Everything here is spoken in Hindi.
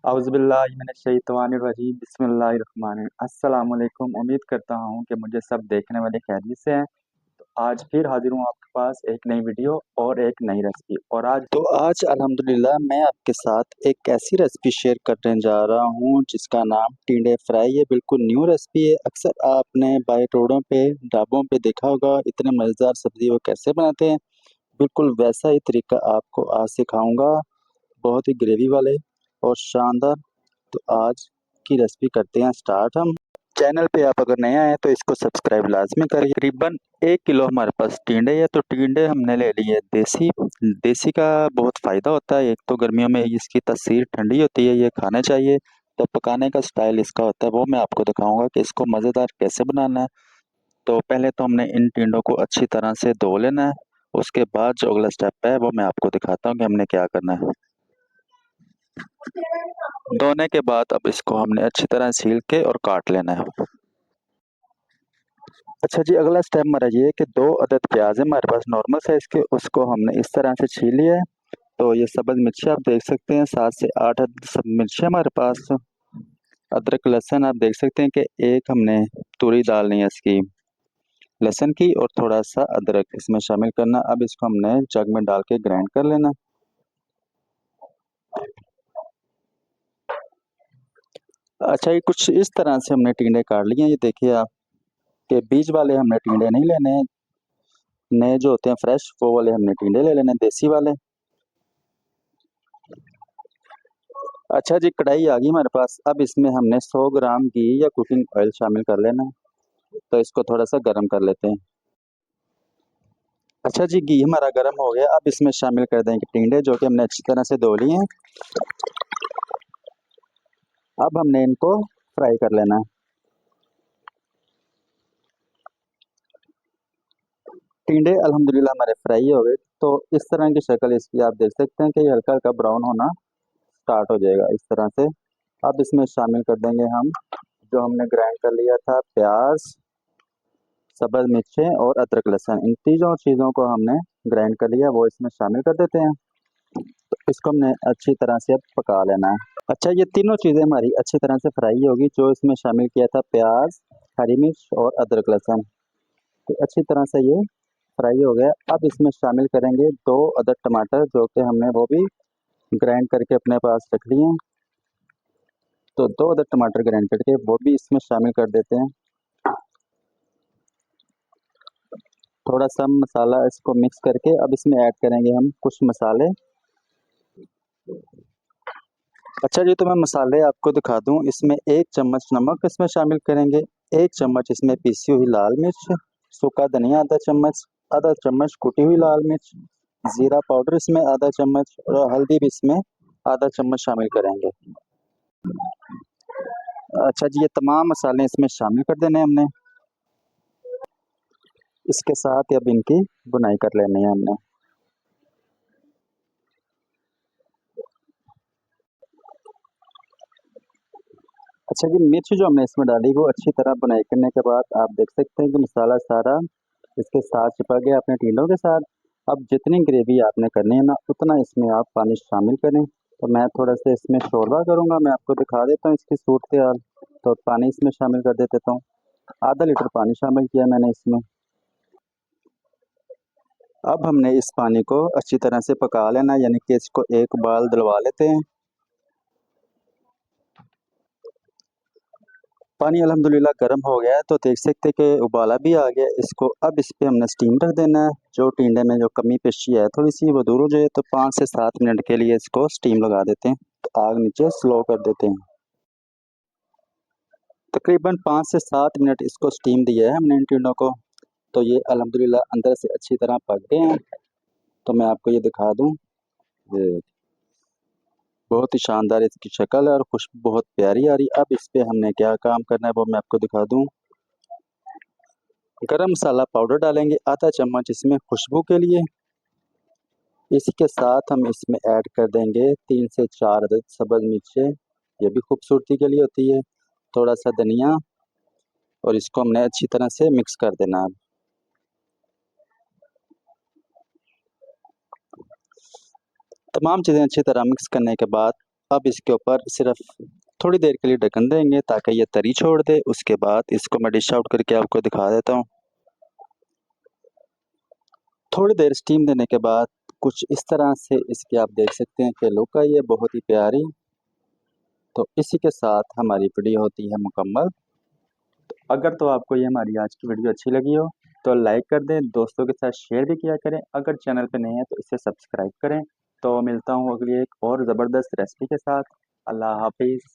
औज़ुबिल्लाहिमिनश्शैतानिर्रजीम बिस्मिल्लाहिर्रहमानिर्रहीम अस्सलाम वालेकुम। उम्मीद करता हूँ कि मुझे सब देखने वाले खैरियत से हैं। तो आज फिर हाजिर हूँ आपके पास एक नई वीडियो और एक नई रेसिपी। और आज अल्हम्दुलिल्लाह मैं आपके साथ एक ऐसी रेसिपी शेयर करने जा रहा हूँ जिसका नाम टिंडे फ्राई। ये बिल्कुल न्यू रेसिपी है। अक्सर आपने बाई रोडों पे ढाबों पे देखा होगा इतने मज़ेदार सब्ज़ी वो कैसे बनाते हैं। बिल्कुल वैसा ही तरीका आपको आज सिखाऊंगा, बहुत ही ग्रेवी वाले और शानदार। तो आज की रेसिपी करते हैं स्टार्ट। हम चैनल पे आप अगर नए आए हैं तो इसको सब्सक्राइब लाजमी करिए। तकरीबन 1 किलो हमारे पास टिंडे है, तो टिंडे हमने ले लिए देसी। देसी का बहुत फ़ायदा होता है, एक तो गर्मियों में इसकी तासीर ठंडी होती है, ये खाना चाहिए। तो पकाने का स्टाइल इसका होता है वो मैं आपको दिखाऊंगा कि इसको मज़ेदार कैसे बनाना है। तो पहले तो हमने इन टिंडों को अच्छी तरह से धो लेना है। उसके बाद जो अगला स्टेप है वो मैं आपको दिखाता हूँ कि हमने क्या करना है। धोने के बाद अब इसको हमने अच्छी तरह छील के और काट लेना है। अच्छा जी, अगला स्टेप हमारा ये है कि 2 अदद प्याज है हमारे पास नॉर्मल साइज के, उसको हमने इस तरह से छील लिया है। तो ये सब्ज़ मिर्ची आप देख सकते हैं, 7 से 8 अदद सब मिर्ची हमारे पास। अदरक लहसुन आप देख सकते हैं कि एक हमने तुरी डालनी है इसकी लहसुन की, और थोड़ा सा अदरक इसमें शामिल करना। अब इसको हमने जग में डाल के ग्राइंड कर लेना। अच्छा, ये कुछ इस तरह से हमने टिंडे काट लिए हैं। ये देखिए आप के बीज वाले हमने टिंडे नहीं लेने हैं, नए जो होते हैं फ्रेश वो वाले हमने टिंडे ले लेने देसी वाले। अच्छा जी, कढ़ाई आ गई हमारे पास। अब इसमें हमने 100 ग्राम घी या कुकिंग ऑयल शामिल कर लेना है। तो इसको थोड़ा सा गर्म कर लेते हैं। अच्छा जी, घी हमारा गर्म हो गया। अब इसमें शामिल कर देंगे टिंडे जो कि हमने अच्छी तरह से धो लिए हैं। अब हमने इनको फ्राई कर लेना है। टिंडे अल्हम्दुलिल्लाह हमारे फ्राई हो गए। तो इस तरह की शक्ल इसकी आप देख सकते हैं कि ये हल्का हल्का ब्राउन होना स्टार्ट हो जाएगा इस तरह से। अब इसमें शामिल कर देंगे हम जो हमने ग्राइंड कर लिया था प्याज, सब्ज़ मिर्चें और अदरक लहसुन। इन तीनों चीज़ों को हमने ग्राइंड कर लिया, वो इसमें शामिल कर देते हैं। तो इसको हमने अच्छी तरह से अब पका लेना है। अच्छा, ये तीनों चीज़ें हमारी अच्छी तरह से फ्राई होगी। जो इसमें शामिल किया था प्याज, हरी मिर्च और अदरक लहसुन, तो अच्छी तरह से ये फ्राई हो गया। अब इसमें शामिल करेंगे 2 अदद टमाटर जो कि हमने वो भी ग्राइंड करके अपने पास रख लिए हैं। तो 2 अदद टमाटर ग्राइंड करके वो भी इसमें शामिल कर देते हैं। थोड़ा सा मसाला इसको मिक्स करके अब इसमें ऐड करेंगे हम कुछ मसाले। अच्छा जी, तो मैं मसाले आपको दिखा दूं। इसमें 1 चम्मच नमक इसमें शामिल करेंगे, 1 चम्मच इसमें पीसी हुई लाल मिर्च, सूखा धनिया आधा चम्मच कुटी हुई लाल मिर्च, जीरा पाउडर इसमें आधा चम्मच, और हल्दी भी इसमें आधा चम्मच शामिल करेंगे। अच्छा जी, ये तमाम मसाले इसमें शामिल कर देने हमने। इसके साथ अब इनकी बुनाई कर लेनी है हमने। अच्छा जी, मिर्च जो हमने इसमें डाली वो अच्छी तरह बुनाई करने के बाद आप देख सकते हैं कि मसाला सारा इसके साथ चिपक गया अपने टिंडों के साथ। अब जितनी ग्रेवी आपने करनी है ना उतना इसमें आप पानी शामिल करें। तो मैं थोड़ा सा इसमें शोरबा करूँगा, मैं आपको दिखा देता हूँ इसकी सूरत हाल। तो पानी इसमें शामिल कर देता हूँ। आधा लीटर पानी शामिल किया मैंने इसमें। अब हमने इस पानी को अच्छी तरह से पका लेना, यानी कि इसको एक उबाल दिलवा लेते हैं। पानी अल्हम्दुलिल्लाह गर्म हो गया है, तो देख सकते हैं कि उबाला भी आ गया। इसको अब इस पे हमने स्टीम रख देना है। जो टिंडे में जो कमी पेशी है थोड़ी सी वो दूर हो जाए, तो 5 से 7 मिनट के लिए इसको स्टीम लगा देते हैं। तो आग नीचे स्लो कर देते हैं। तकरीबन 5 से 7 मिनट इसको स्टीम दिया है हमने इन टिंडों को। तो ये अल्हम्दुलिल्लाह अंदर से अच्छी तरह पक गए हैं। तो मैं आपको ये दिखा दूँ, ये बहुत ही शानदार इसकी शक्ल है और खुशबू बहुत प्यारी आ रही। अब इस पे हमने क्या काम करना है वो मैं आपको दिखा दूँ। गरम मसाला पाउडर डालेंगे आधा चम्मच इसमें खुशबू के लिए। इसी के साथ हम इसमें ऐड कर देंगे 3 से 4 अदद सब्ज़ मिर्चें, ये भी खूबसूरती के लिए होती है। थोड़ा सा धनिया, और इसको हमने अच्छी तरह से मिक्स कर देना है। तमाम चीज़ें अच्छी तरह मिक्स करने के बाद अब इसके ऊपर सिर्फ थोड़ी देर के लिए ढक्कन देंगे ताकि ये तरी छोड़ दे। उसके बाद इसको मैं डिश आउट करके आपको दिखा देता हूँ। थोड़ी देर स्टीम देने के बाद कुछ इस तरह से इसकी आप देख सकते हैं कि लुक आई है बहुत ही प्यारी। तो इसी के साथ हमारी वीडियो होती है मुकम्मल। अगर तो आपको ये हमारी आज की वीडियो अच्छी लगी हो तो लाइक कर दें, दोस्तों के साथ शेयर भी किया करें। अगर चैनल पे नए हैं तो इसे सब्सक्राइब करें। तो मिलता हूँ अगली एक और ज़बरदस्त रेसिपी के साथ। अल्लाह हाफिज़।